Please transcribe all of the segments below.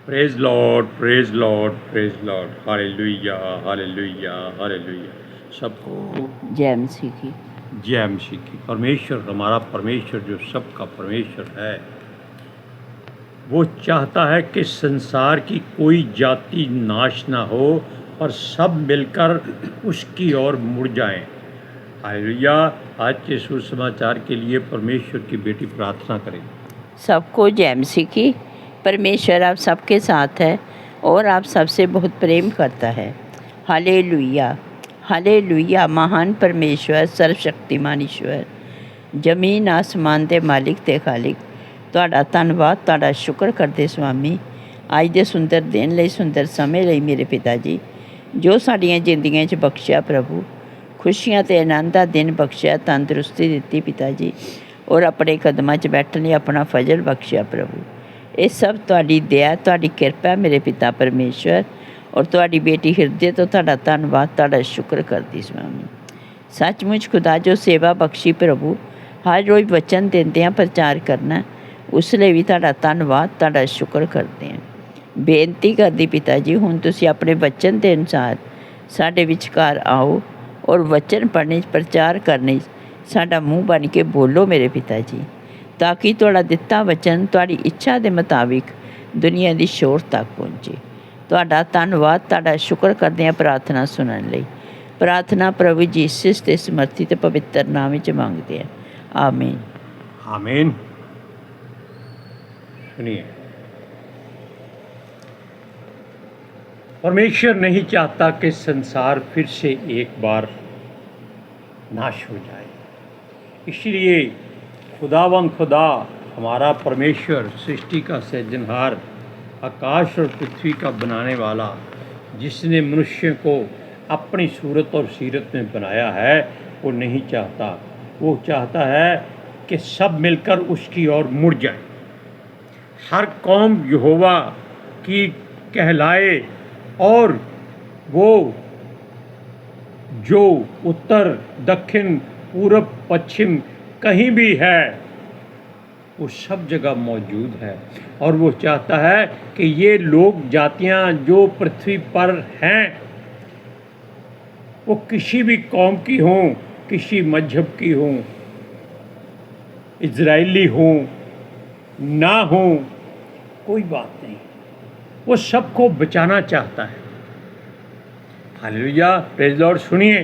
Praise Lord, praise Lord, praise Lord, hallelujah, hallelujah, hallelujah. सबको जय मसीह की। जय मसीह की। परमेश्वर, हमारा परमेश्वर जो सबका परमेश्वर है, वो चाहता है कि संसार की कोई जाति नाश ना हो और सब मिलकर उसकी ओर मुड़ जाएं। हालेलुया। आज के सुसमाचार के लिए परमेश्वर की बेटी प्रार्थना करें। सबको जय मसीह की। परमेश्वर आप सबके साथ है और आप सबसे बहुत प्रेम करता है। Hallelujah, hallelujah. महान परमेश्वर, सर्वशक्तिमान ईश्वर, जमीन आसमान ਦੇ ਮਾਲਿਕ ਤੇ ਖਾਲਿਕ, ਤੁਹਾਡਾ ਧੰਨਵਾਦ, ਤੁਹਾਡਾ ਸ਼ੁਕਰ ਕਰਦੇ ਸੁਆਮੀ ਅੱਜ ਦੇ ਸੁੰਦਰ ਦਿਨ ਲਈ, ਸੁੰਦਰ ਸਮੇਂ ਲਈ ਮੇਰੇ ਪਿਤਾ ਜੀ, ਜੋ ਸਾਡੀਆਂ ਜ਼ਿੰਦਗੀਆਂ 'ਚ ਬਖਸ਼ਿਆ ਪ੍ਰਭੂ, ਖੁਸ਼ੀਆਂ ਤੇ ਆਨੰਦ ਦਾ ਦਿਨ ਬਖਸ਼ਿਆ, ਤੰਦਰੁਸਤੀ ਦਿੱਤੀ ਪਿਤਾ ਜੀ, ਔਰ ਆਪਣੇ ਕਦਮਾਂ 'ਚ ਬੈਠਣ ਲਈ ਆਪਣਾ ਫਜ਼ਲ ਬਖਸ਼ਿਆ ਪ੍ਰਭੂ। ਇਹ ਸਭ ਤੁਹਾਡੀ ਦਇਆ, ਤੁਹਾਡੀ ਕਿਰਪਾ ਮੇਰੇ ਪਿਤਾ ਪਰਮੇਸ਼ਵਰ, ਔਰ ਤੁਹਾਡੀ ਬੇਟੀ ਹਿਰਦੇ ਤੋਂ ਤੁਹਾਡਾ ਧੰਨਵਾਦ, ਤੁਹਾਡਾ ਸ਼ੁਕਰ ਕਰਦੀ ਸੁਆਮੀ। ਸੱਚਮੁੱਚ ਖੁਦਾ ਜੋ ਸੇਵਾ ਬਖਸ਼ੀ ਪ੍ਰਭੂ, ਹਰ ਰੋਜ਼ ਵਚਨ ਦਿੰਦਿਆਂ ਪ੍ਰਚਾਰ ਕਰਨਾ, ਉਸ ਲਈ ਵੀ ਤੁਹਾਡਾ ਧੰਨਵਾਦ, ਤੁਹਾਡਾ ਸ਼ੁਕਰ ਕਰਦੇ ਹਾਂ। ਬੇਨਤੀ ਕਰਦੀ ਪਿਤਾ ਜੀ, ਹੁਣ ਤੁਸੀਂ ਆਪਣੇ ਵਚਨ ਦੇ ਅਨੁਸਾਰ ਸਾਡੇ ਵਿਚਕਾਰ ਆਓ ਔਰ ਵਚਨ ਪੜ੍ਹਨੇ 'ਚ, ਪ੍ਰਚਾਰ ਕਰਨੇ 'ਚ ਸਾਡਾ ਮੂੰਹ ਬਣ ਕੇ ਬੋਲੋ ਮੇਰੇ ਪਿਤਾ ਜੀ, ਤਾਂ ਕਿ ਤੁਹਾਡਾ ਦਿੱਤਾ ਵਚਨ ਤੁਹਾਡੀ ਇੱਛਾ ਦੇ ਮੁਤਾਬਿਕ ਦੁਨੀਆ ਦੀ ਸ਼ੋਰ ਤੱਕ ਪਹੁੰਚੇ। ਤੁਹਾਡਾ ਧੰਨਵਾਦ, ਤੁਹਾਡਾ ਸ਼ੁਕਰ ਕਰਦੇ ਹਾਂ ਪ੍ਰਾਰਥਨਾ ਸੁਣਨ ਲਈ। ਪ੍ਰਾਰਥਨਾ ਪ੍ਰਭੂ ਯੀਸ਼ੂ ਦੇ ਸਮਰਥੀ ਤੇ ਪਵਿੱਤਰ ਨਾਮ ਵਿੱਚ ਮੰਗਦੇ ਹਾਂ, आमीन। आमीन। सुनिए, परमेश्वर नहीं चाहता कि संसार फिर से एक बार नाश हो जाए। इसलिए खुदावन खुदा, हमारा परमेश्वर, सृष्टि का सृजनहार, आकाश और पृथ्वी का बनाने वाला, जिसने मनुष्य को अपनी सूरत और सीरत में बनाया है, वो नहीं चाहता। वो चाहता है कि सब मिलकर उसकी ओर मुड़ जाए। हर कौम यहोवा की कहलाए, और वो जो उत्तर, दक्षिण, पूरब, पश्चिम कहीं भी है, वो सब जगह मौजूद है। और वो चाहता है कि ये लोग, जातियां जो पृथ्वी पर हैं, वो किसी भी कौम की हों, किसी मजहब की हों, इजरायली हों ना हों, कोई बात नहीं, वो सबको बचाना चाहता है। Hallelujah, praise Lord. सुनिए,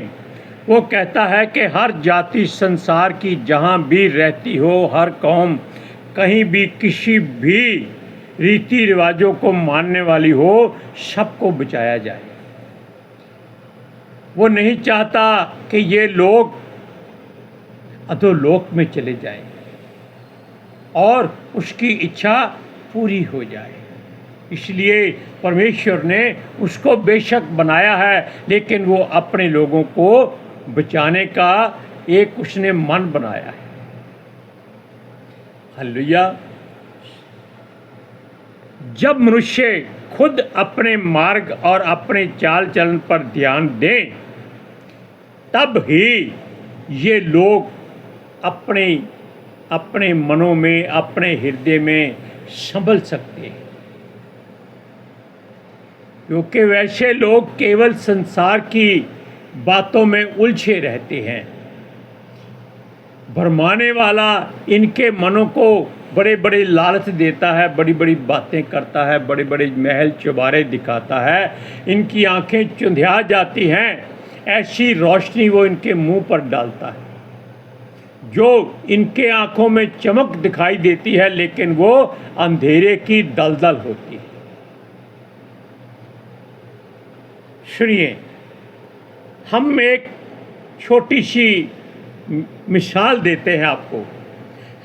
वो कहता है कि हर जाति संसार की जहाँ भी रहती हो, हर कौम कहीं भी किसी भी रीति रिवाजों को मानने वाली हो, सबको बचाया जाए। वो नहीं चाहता कि ये लोग अधोलोक में चले जाएं और उसकी इच्छा पूरी हो जाए। इसलिए परमेश्वर ने उसको बेशक बनाया है, लेकिन वो अपने लोगों को बचाने का एक उसने मन बनाया है। हालेलुया। जब मनुष्य खुद अपने मार्ग और अपने चाल चलन पर ध्यान दें, तब ही ये लोग अपने अपने मनों में, अपने हृदय में संभल सकते हैं। क्योंकि वैसे लोग केवल संसार की बातों में उलझे रहते हैं। भरमाने वाला इनके मनों को बड़े बड़े लालच देता है, बड़ी बड़ी बातें करता है, बड़े बड़े महल चुबारे दिखाता है, इनकी आंखें चुंधिया जाती हैं, ऐसी रोशनी वो इनके मुंह पर डालता है जो इनके आंखों में चमक दिखाई देती है, लेकिन वो अंधेरे की दलदल होती है। सुनिए, हम एक छोटी सी मिसाल देते हैं आपको।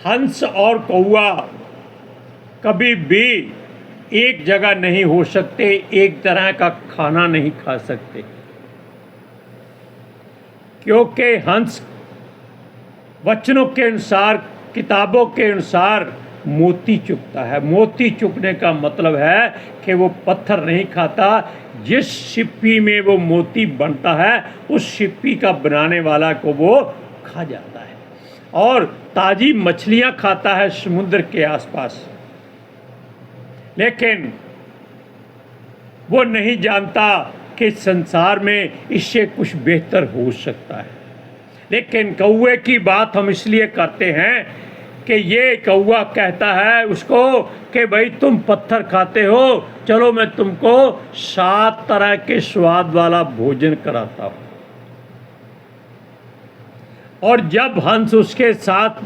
हंस और कौवा कभी भी एक जगह नहीं हो सकते, एक तरह का खाना नहीं खा सकते, क्योंकि हंस वचनों के अनुसार, किताबों के अनुसार मोती चुगता है। मोती चुगने का मतलब है कि वो पत्थर नहीं खाता। जिस सिप्पी में वो मोती बनता है, उस सिप्पी का बनाने वाला को वो खा जाता है, और ताज़ी मछलियाँ खाता है समुद्र के आसपास। लेकिन वो नहीं जानता कि संसार में इससे कुछ बेहतर हो सकता है। लेकिन कौवे की बात हम इसलिए करते हैं कि ये कौवा कहता है उसको कि भाई तुम पत्थर खाते हो, चलो मैं तुमको 7 तरह के स्वाद वाला भोजन कराता हूँ। और जब हंस उसके साथ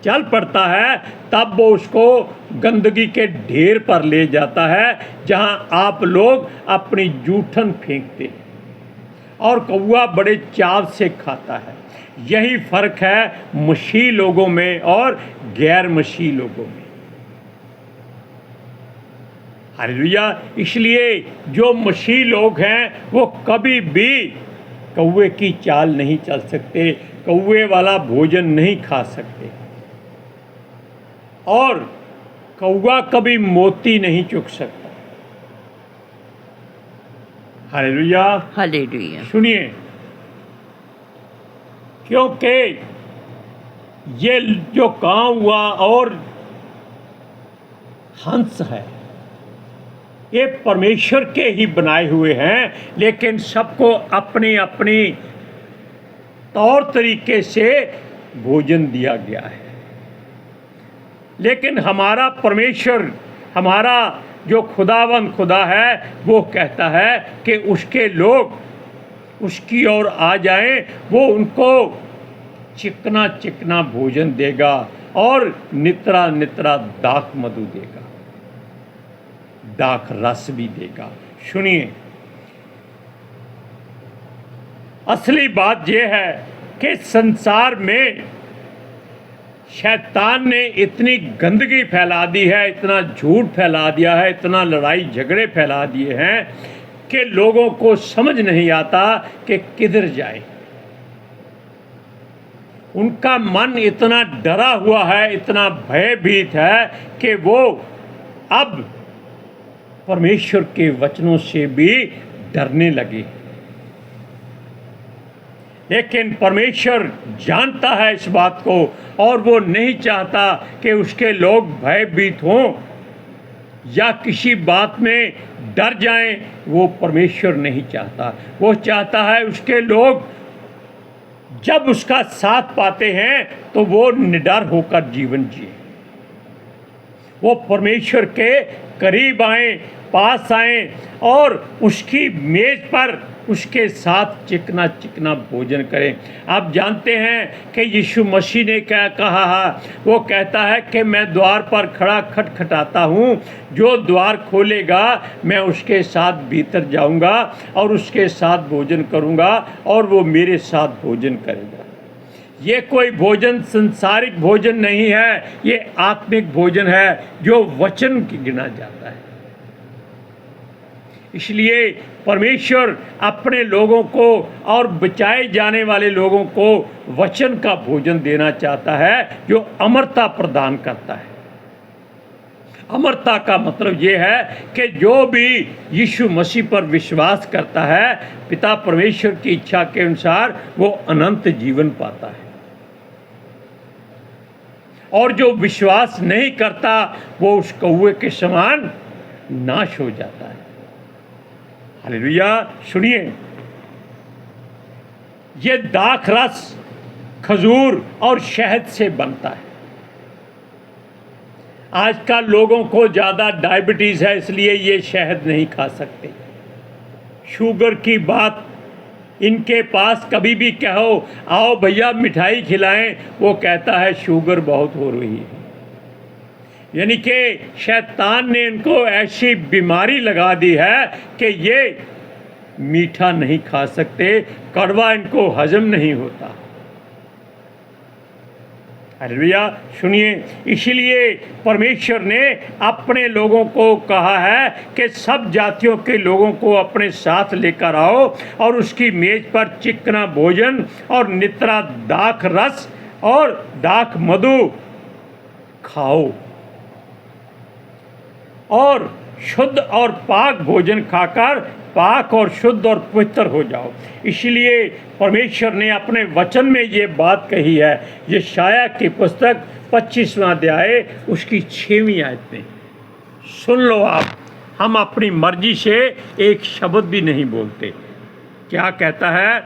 चल पड़ता है तब वो उसको गंदगी के ढेर पर ले जाता है जहां आप लोग अपनी जूठन फेंकते हैं, और कौवा बड़े चाव से खाता है। यही फर्क है मसीही लोगों में और गैर मसीही लोगों में। हालेलुया। इसलिए जो मसीही लोग हैं वो कभी भी कौवे की चाल नहीं चल सकते, कौवे वाला भोजन नहीं खा सकते, और कौवा कभी मोती नहीं चुग सकता। Hallelujah, hallelujah. सुनिए, क्योंकि ये जो कौवा और हंस है ये परमेश्वर के ही बनाए हुए हैं, लेकिन सबको अपनी अपनी तौर तरीके से भोजन दिया गया है। लेकिन हमारा परमेश्वर, हमारा जो खुदावंद खुदा है, वो कहता है कि उसके लोग उसकी ओर आ जाएं, वो उनको चिकना चिकना भोजन देगा और नितरा नितरा दाख मधु देगा, दाख रस भी देगा। सुनिए, असली बात यह है कि संसार में शैतान ने इतनी गंदगी फैला दी है, इतना झूठ फैला दिया है, इतना लड़ाई झगड़े फैला दिए हैं कि लोगों को समझ नहीं आता कि किधर जाए। उनका मन इतना डरा हुआ है, इतना भयभीत है कि वो अब परमेश्वर के वचनों से भी डरने लगे। लेकिन परमेश्वर जानता है इस बात को, और वो नहीं चाहता कि उसके लोग भयभीत हों या किसी बात में डर जाएं। वो परमेश्वर नहीं चाहता। वो चाहता है उसके लोग जब उसका साथ पाते हैं तो वो निडर होकर जीवन जिए, वो परमेश्वर के करीब आएं, पास आएं और उसकी मेज पर उसके साथ चिकना चिकना भोजन करें। आप जानते हैं कि यीशु मसीह ने क्या कहा है? वो कहता है कि मैं द्वार पर खड़ा खटखटाता हूँ, जो द्वार खोलेगा मैं उसके साथ भीतर जाऊँगा और उसके साथ भोजन करूँगा और वो मेरे साथ भोजन करेगा। ये कोई भोजन संसारिक भोजन नहीं है, ये आत्मिक भोजन है जो वचन की गिना जाता है। इसलिए परमेश्वर अपने लोगों को और बचाए जाने वाले लोगों को वचन का भोजन देना चाहता है जो अमरता प्रदान करता है। अमरता का मतलब ये है कि जो भी यीशु मसीह पर विश्वास करता है, पिता परमेश्वर की इच्छा के अनुसार वो अनंत जीवन पाता है, और जो विश्वास नहीं करता वो उस कौवे के समान नाश हो जाता है। हालेलुया। सुनिए, ये दाख रस खजूर और शहद से बनता है। आजकल लोगों को ज़्यादा डायबिटीज़ है, इसलिए ये शहद नहीं खा सकते। शुगर की बात इनके पास कभी भी कहो आओ भैया मिठाई खिलाएं, वो कहता है शुगर बहुत हो रही है। यानी कि शैतान ने इनको ऐसी बीमारी लगा दी है कि ये मीठा नहीं खा सकते, कड़वा इनको हजम नहीं होता। हालेलुया। सुनिए, इसलिए परमेश्वर ने अपने लोगों को कहा है कि सब जातियों के लोगों को अपने साथ लेकर आओ और उसकी मेज पर चिकना भोजन और नितरा दाख रस और दाख मधु खाओ और शुद्ध और पाक भोजन खाकर पाक और शुद्ध और पवित्र हो जाओ। इसलिए परमेश्वर ने अपने वचन में ये बात कही है। यशायाह की पुस्तक 25वां अध्याय उसकी 6वीं आयत में सुन लो आप हम अपनी मर्जी से एक शब्द भी नहीं बोलते। क्या कहता है?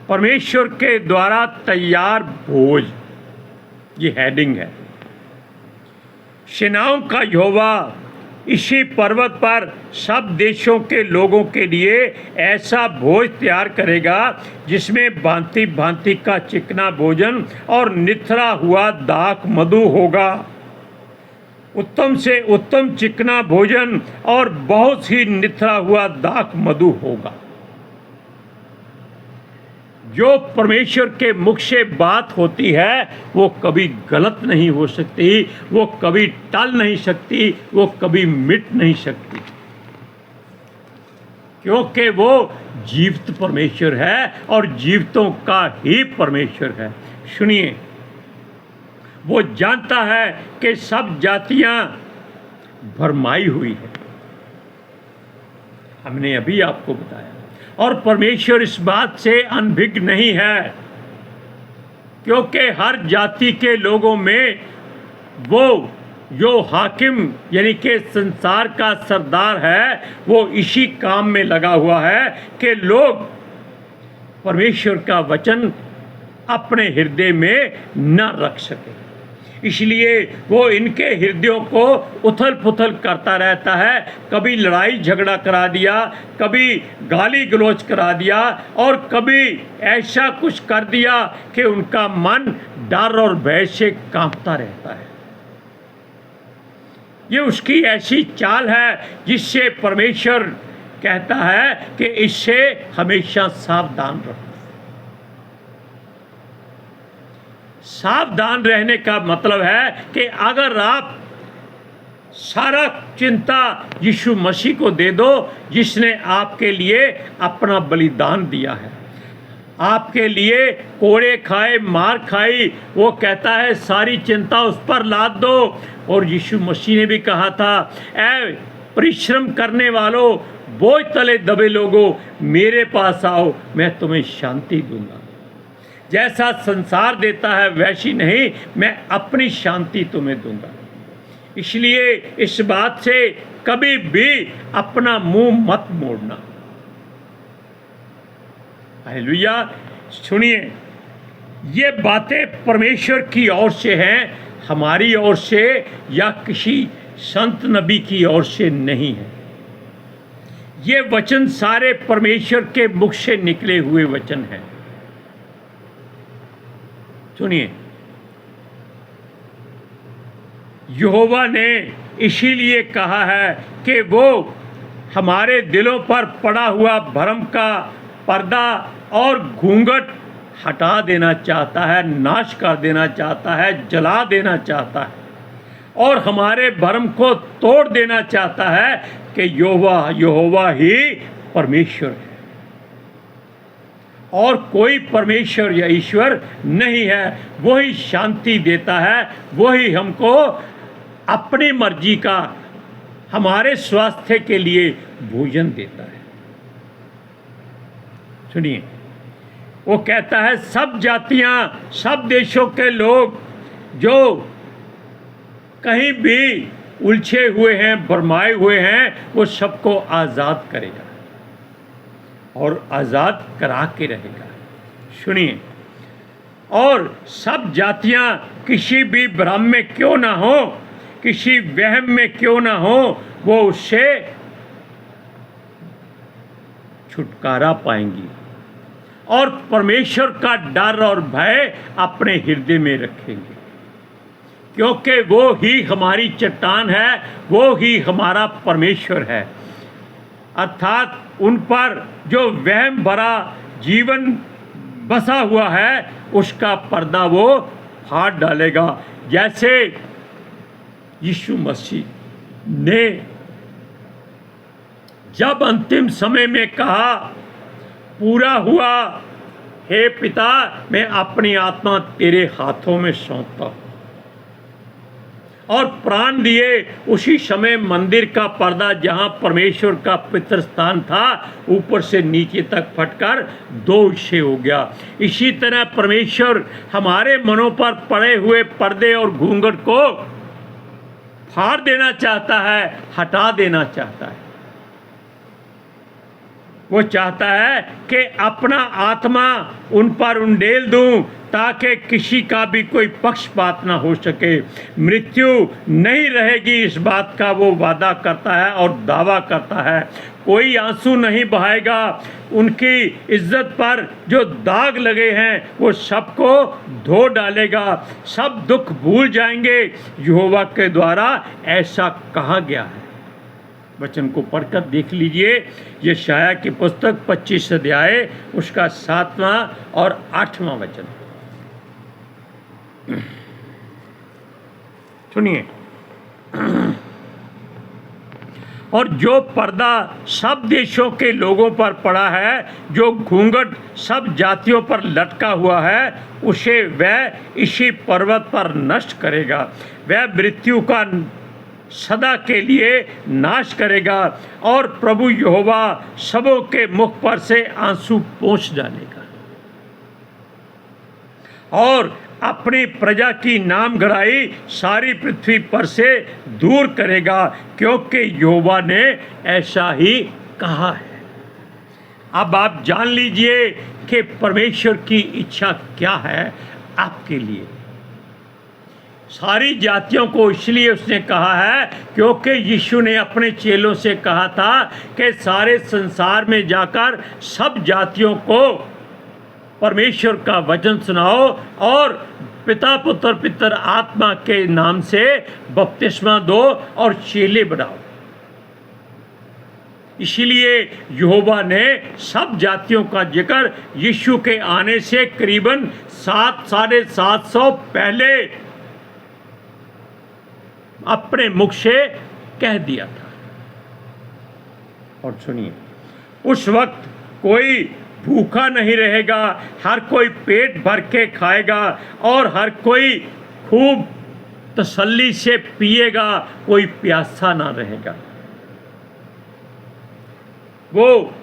परमेश्वर के द्वारा तैयार भोज, ये हेडिंग है। सेनाओं का यहोवा इसी पर्वत पर सब देशों के लोगों के लिए ऐसा भोज तैयार करेगा जिसमें भांति भांति का चिकना भोजन और निथरा हुआ दाख मधु होगा। उत्तम से उत्तम चिकना भोजन और बहुत ही निथरा हुआ दाख मधु होगा। जो परमेश्वर के मुख से बात होती है वो कभी गलत नहीं हो सकती, वो कभी टल नहीं सकती, वो कभी मिट नहीं सकती, क्योंकि वो जीवित परमेश्वर है और जीवितों का ही परमेश्वर है। सुनिए, वो जानता है कि सब जातियां भरमाई हुई है, हमने अभी आपको बताया, और परमेश्वर इस बात से अनभिज्ञ नहीं है, क्योंकि हर जाति के लोगों में वो जो हाकिम यानी कि संसार का सरदार है वो इसी काम में लगा हुआ है कि लोग परमेश्वर का वचन अपने हृदय में न रख सके। इसलिए वो इनके हृदयों को उथल पुथल करता रहता है। कभी लड़ाई झगड़ा करा दिया, कभी गाली गलौज करा दिया, और कभी ऐसा कुछ कर दिया कि उनका मन डर और भय से कांपता रहता है। ये उसकी ऐसी चाल है जिससे परमेश्वर कहता है कि इससे हमेशा सावधान रहो। सावधान रहने का मतलब है कि अगर आप सारा चिंता यीशु मसीह को दे दो, जिसने आपके लिए अपना बलिदान दिया है, आपके लिए कोड़े खाए, मार खाई, वो कहता है सारी चिंता उस पर लाद दो। और यीशु मसीह ने भी कहा था, ऐ परिश्रम करने वालों, बोझ तले दबे लोगों, मेरे पास आओ, मैं तुम्हें शांति दूंगा। जैसा संसार देता है वैसी नहीं, मैं अपनी शांति तुम्हें दूंगा। इसलिए इस बात से कभी भी अपना मुंह मत मोड़ना। हालेलुया। सुनिए, ये बातें परमेश्वर की ओर से हैं, हमारी ओर से या किसी संत नबी की ओर से नहीं है। ये वचन सारे परमेश्वर के मुख से निकले हुए वचन हैं। सुनिए, यहोवा ने इसीलिए कहा है कि वो हमारे दिलों पर पड़ा हुआ भरम का पर्दा और घूंघट हटा देना चाहता है, नाश कर देना चाहता है, जला देना चाहता है, और हमारे भरम को तोड़ देना चाहता है कि यहोवा ही परमेश्वर है और कोई परमेश्वर या ईश्वर नहीं है। वही शांति देता है, वही हमको अपनी मर्जी का हमारे स्वास्थ्य के लिए भोजन देता है। सुनिए, वो कहता है सब जातियां, सब देशों के लोग जो कहीं भी उलझे हुए हैं, भरमाए हुए हैं, वो सबको आज़ाद करेगा और आज़ाद करा के रहेगा। सुनिए, और सब जातियां किसी भी भ्रम में क्यों ना हो, किसी वहम में क्यों ना हो, वो उससे छुटकारा पाएंगी और परमेश्वर का डर और भय अपने हृदय में रखेंगे, क्योंकि वो ही हमारी चट्टान है, वो ही हमारा परमेश्वर है। अर्थात उन पर जो वहम भरा जीवन बसा हुआ है उसका पर्दा वो फाड़ डालेगा। जैसे यीशु मसीह ने जब अंतिम समय में कहा, पूरा हुआ, हे पिता, मैं अपनी आत्मा तेरे हाथों में सौंपता हूँ, और प्राण दिए, उसी समय मंदिर का पर्दा जहां परमेश्वर का पितृ स्थान था ऊपर से नीचे तक फटकर दो हिस्से हो गया। इसी तरह परमेश्वर हमारे मनों पर पड़े हुए पर्दे और घूंघट को फाड़ देना चाहता है, हटा देना चाहता है। वो चाहता है कि अपना आत्मा उन पर उंडेल दूं ताकि किसी का भी कोई पक्षपात ना हो सके। मृत्यु नहीं रहेगी, इस बात का वो वादा करता है और दावा करता है। कोई आंसू नहीं बहाएगा। उनकी इज्जत पर जो दाग लगे हैं वो सबको धो डालेगा। सब दुख भूल जाएंगे। यहोवा के द्वारा ऐसा कहा गया है। वचन को पढ़कर देख लीजिए। यशायाह की पुस्तक 25 अध्याय उसका 7वां और 8वां वचन सुनिए। और जो पर्दा सब देशों के लोगों पर पड़ा है, जो घूंघट सब जातियों पर लटका हुआ है, उसे वह इसी पर्वत पर नष्ट करेगा। वह मृत्यु का सदा के लिए नाश करेगा और प्रभु यहोवा सबों के मुख पर से आंसू पोंछ डालेगा और अपनी प्रजा की नाम गढ़ाई सारी पृथ्वी पर से दूर करेगा, क्योंकि यहोवा ने ऐसा ही कहा है। अब आप जान लीजिए कि परमेश्वर की इच्छा क्या है आपके लिए। सारी जातियों को इसलिए उसने कहा है क्योंकि यीशु ने अपने चेलों से कहा था कि सारे संसार में जाकर सब जातियों को परमेश्वर का वचन सुनाओ और पिता पुत्र पितर आत्मा के नाम से बपतिस्मा दो और चेले बनाओ। इसीलिए यहोवा ने सब जातियों का जिक्र यीशु के आने से करीबन 700-750 पहले अपने मुख से कह दिया था। और सुनिए, उस वक्त कोई भूखा नहीं रहेगा, हर कोई पेट भर के खाएगा और हर कोई खूब तसल्ली से पिएगा, कोई प्यासा ना रहेगा। वो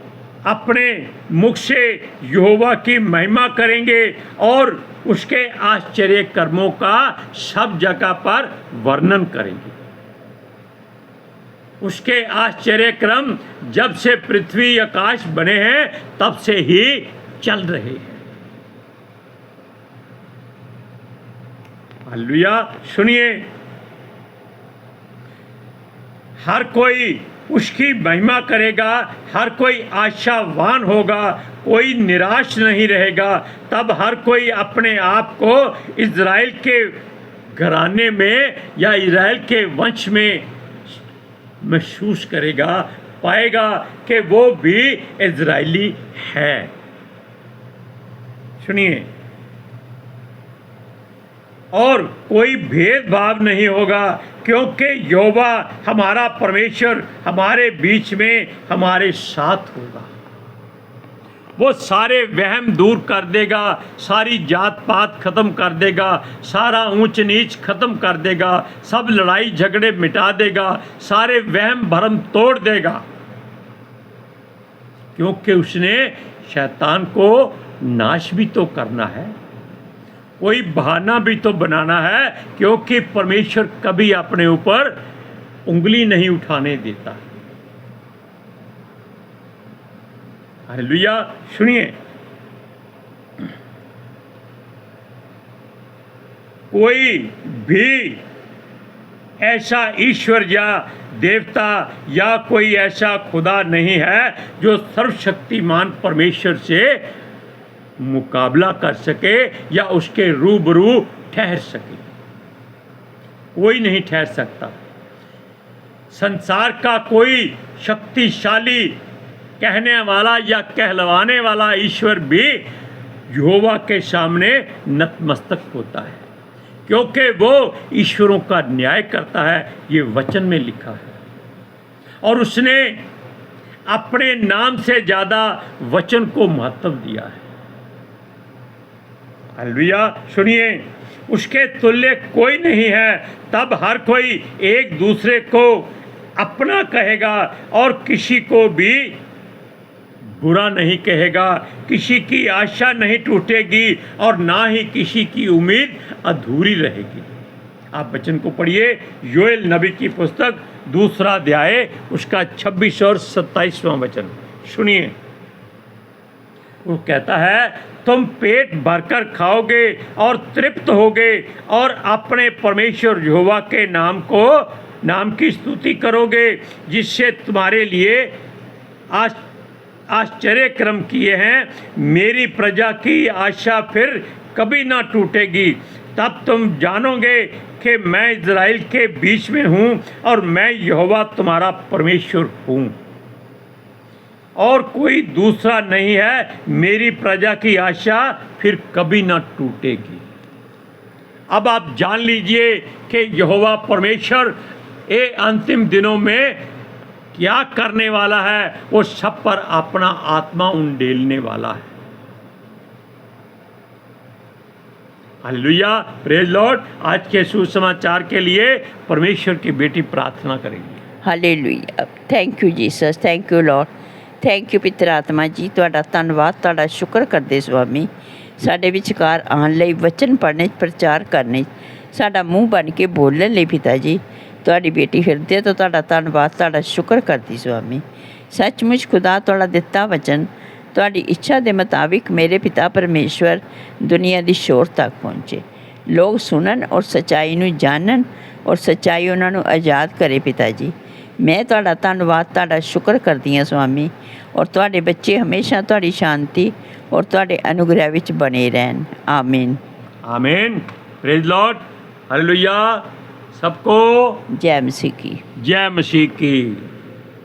अपने मुख से यहोवा की महिमा करेंगे और उसके आश्चर्य कर्मों का सब जगह पर वर्णन करेंगे। उसके आश्चर्य कर्म जब से पृथ्वी आकाश बने हैं तब से ही चल रहे हैं। हालेलुया। सुनिए, हर कोई उसकी महिमा करेगा, हर कोई आशावान होगा, कोई निराश नहीं रहेगा। तब हर कोई अपने आप को इज़राइल के घराने में या इज़राइल के वंश में महसूस करेगा, पाएगा कि वो भी इज़राइली है। सुनिए, और कोई भेदभाव नहीं होगा, क्योंकि यहोवा हमारा परमेश्वर हमारे बीच में हमारे साथ होगा। वो सारे वहम दूर कर देगा, सारी जात पात खत्म कर देगा, सारा ऊंच नीच खत्म कर देगा, सब लड़ाई झगड़े मिटा देगा, सारे वहम भरम तोड़ देगा, क्योंकि उसने शैतान को नाश भी तो करना है, कोई बहाना भी तो बनाना है, क्योंकि परमेश्वर कभी अपने ऊपर उंगली नहीं उठाने देता। हालेलुया। सुनिए, कोई भी ऐसा ईश्वर या देवता या कोई ऐसा खुदा नहीं है जो सर्वशक्तिमान परमेश्वर से मुकाबला कर सके या उसके रूबरू ठहर सके। कोई नहीं ठहर सकता। संसार का कोई शक्तिशाली कहने वाला या कहलवाने वाला ईश्वर भी यहोवा के सामने नतमस्तक होता है, क्योंकि वो ईश्वरों का न्याय करता है। ये वचन में लिखा है। और उसने अपने नाम से ज़्यादा वचन को महत्व दिया है। हालेलुया। सुनिए, उसके तुल्य कोई नहीं है। तब हर कोई एक दूसरे को अपना कहेगा और किसी को भी बुरा नहीं कहेगा, किसी की आशा नहीं टूटेगी और ना ही किसी की उम्मीद अधूरी रहेगी। आप वचन को पढ़िए, योएल नबी की पुस्तक 2 अध्याय उसका 26 और 27वां वचन सुनिए। वो कहता है, तुम पेट भरकर खाओगे और तृप्त होगे और अपने परमेश्वर यहोवा के नाम की स्तुति करोगे, जिससे तुम्हारे लिए आश्चर्य कर्म किए हैं। मेरी प्रजा की आशा फिर कभी ना टूटेगी। तब तुम जानोगे कि मैं इज़राइल के बीच में हूँ और मैं यहोवा तुम्हारा परमेश्वर हूँ और कोई दूसरा नहीं है। मेरी प्रजा की आशा फिर कभी ना टूटेगी। अब आप जान लीजिए कि यहोवा परमेश्वर ये अंतिम दिनों में क्या करने वाला है। वो सब पर अपना आत्मा उंडेलने वाला है। Hallelujah, praise Lord. आज के सुसमाचार के लिए परमेश्वर की बेटी प्रार्थना करेगी। Hallelujah, thank you Jesus, thank you Lord, thank you पितर आत्मा जी। ਤੁਹਾਡਾ ਧੰਨਵਾਦ, ਤੁਹਾਡਾ ਸ਼ੁਕਰ ਕਰਦੇ ਸੁਆਮੀ, ਸਾਡੇ ਵਿਚਕਾਰ ਆਉਣ ਲਈ, ਵਚਨ ਪੜ੍ਹਨੇ, ਪ੍ਰਚਾਰ ਕਰਨੇ, ਸਾਡਾ ਮੂੰਹ ਬਣ ਕੇ ਬੋਲਣ ਲਈ ਪਿਤਾ ਜੀ। ਤੁਹਾਡੀ ਬੇਟੀ ਹਿਰਦੇ ਤੋਂ ਤੁਹਾਡਾ ਧੰਨਵਾਦ, ਤੁਹਾਡਾ ਸ਼ੁਕਰ ਕਰਦੀ ਸੁਆਮੀ। ਸੱਚਮੁੱਚ ਖੁਦਾ ਤੁਹਾਡਾ ਦਿੱਤਾ ਵਚਨ ਤੁਹਾਡੀ ਇੱਛਾ ਦੇ ਮੁਤਾबिक ਮੇਰੇ ਪਿਤਾ ਪਰਮੇਸ਼ਵਰ ਦੁਨੀਆ ਦੀ ਸ਼ੋਰ ਤੱਕ ਪਹੁੰਚੇ। ਲੋਕ ਸੁਣਨ ਔਰ ਸੱਚਾਈ ਨੂੰ ਜਾਣਨ ਔਰ ਸੱਚਾਈ ਉਹਨਾਂ ਨੂੰ ਆਜ਼ਾਦ ਕਰੇ ਪਿਤਾ ਜੀ। ਮੈਂ ਤੁਹਾਡਾ ਧੰਨਵਾਦ, ਤੁਹਾਡਾ ਸ਼ੁਕਰ ਕਰਦੀ ਹਾਂ ਸੁਆਮੀ। ਔਰ ਤੁਹਾਡੇ ਬੱਚੇ ਹਮੇਸ਼ਾ ਤੁਹਾਡੀ ਸ਼ਾਂਤੀ ਔਰ ਤੁਹਾਡੇ ਅਨੁਗ੍ਰਹਿ ਵਿੱਚ ਬਣੇ ਰਹਿਣ। ਆਮੀਨ, आमीन, प्रेज लॉर्ड, हालेलुया। सबको जय मसीह की। जय मसीह की।